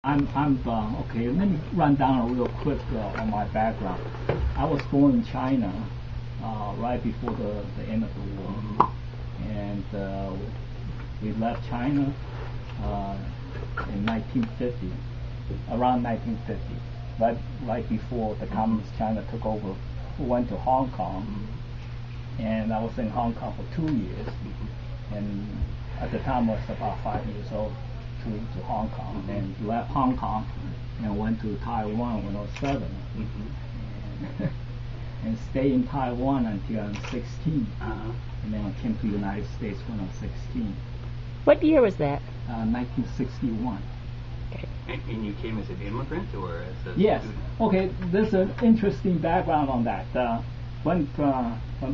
Okay. Let me run down real quick on my background. I was born in China right before the end of the war, and we left China in 1950, around 1950, right before the Communist China took over. We went to Hong Kong, and I was in Hong Kong for 2 years, and at the time I was about 5 years old. To Hong Kong, and left Hong Kong and went to Taiwan when I was 7, and stayed in Taiwan until I'm 16, and then I came to the United States when I was 16. What year was that? 1961. Okay. And you came as an immigrant or as a Yes. student? Okay, there's an interesting background on that. When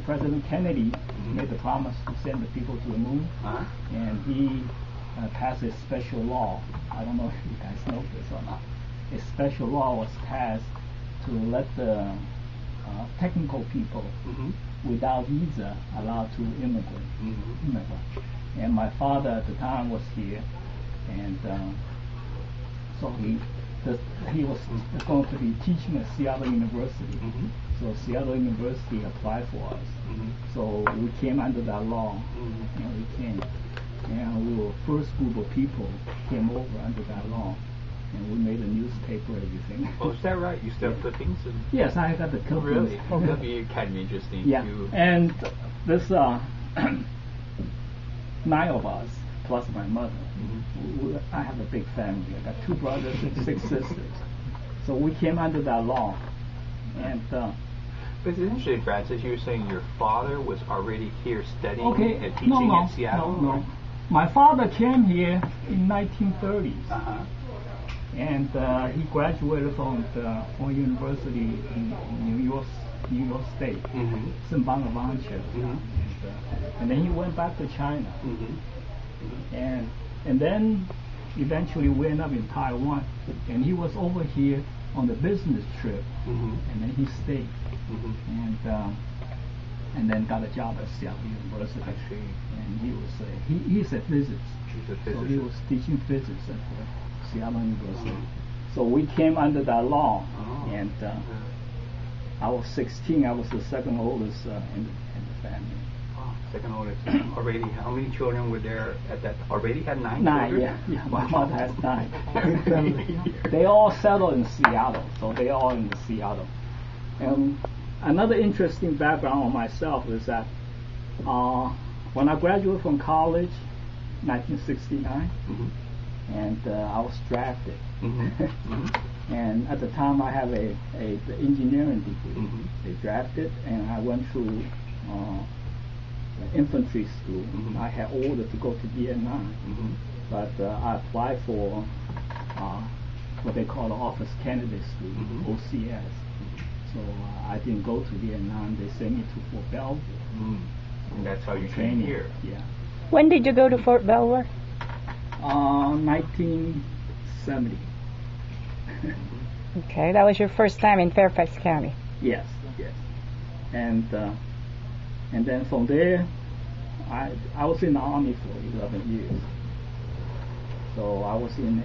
President Kennedy made the promise to send the people to the moon, and he passed a special law. I don't know if you guys know this or not. A special law was passed to let the technical people without visa allowed to immigrate. And my father at the time was here, and so he was going to be teaching at Seattle University. So Seattle University applied for us. So we came under that law, and we came. And we were first group of people came over under that law, and we made a newspaper, everything. Oh, is that right? You still have clippings? Yes, I got the clippings. Really? Oh, that'd be kind of interesting. Yeah, too. and this 9 of us plus my mother. I have a big family. I got 2 brothers and 6 sisters. So we came under that law, and. But it's interesting, Francis. You were saying your father was already here studying and teaching no, in Seattle. No. My father came here in 1930s, and he graduated from university in New York State, and then he went back to China, and then eventually we ended up in Taiwan, and he was over here on the business trip, and then he stayed, and then got a job at Seattle University. I see. And he was he's a physicist. So he was teaching physics at Seattle University. So we came under that law, and I was 16. I was the second oldest in the family. Second oldest. Already, how many children were there at that? Already had 9 children? Yeah. My mother has 9. They all settled in Seattle, so they all in the Seattle. And another interesting background on myself is that when I graduated from college, 1969, and I was drafted. And at the time, I have a engineering degree. They drafted, and I went through infantry school. I had ordered to go to Vietnam, but I applied for what they call the Office Candidate School, OCS. So I didn't go to Vietnam. They sent me to Fort Belvoir. And that's how you came here. Yeah. When did you go to Fort Belvoir? 1970. Okay, that was your first time in Fairfax County. Yes. And then from there, I was in the Army for 11 years. So I was in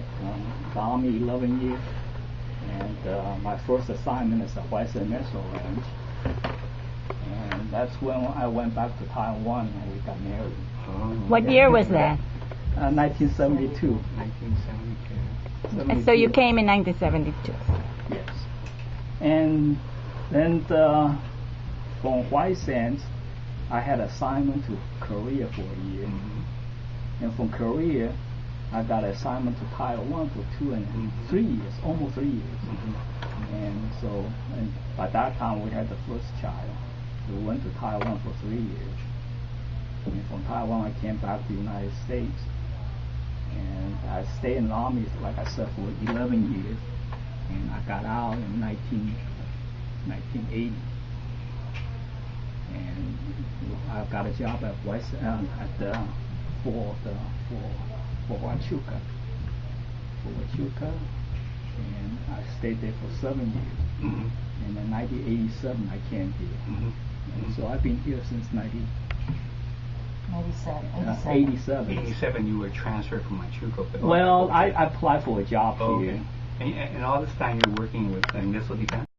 the Army 11 years, and my first assignment is at Whiteside Missile Range. And that's when I went back to Taiwan and we got married. What year was that? 1972. 1972. And so you came in 1972. Yes. And then from White Sands, I had assignment to Korea for a year. And from Korea, I got an assignment to Taiwan for 2 and 3 years, almost 3 years. And so, and by that time, we had the first child. We went to Taiwan for 3 years. And from Taiwan, I came back to the United States. And I stayed in the Army, like I said, for 11 years. And I got out in 1980. And I got a job at for Huachuca. And I stayed there for 7 years. And in 1987, I came here. And so I've been here since 87. 87, you were transferred from Machuco. But Well, I applied for a job here. And all this time you're working with missile defense?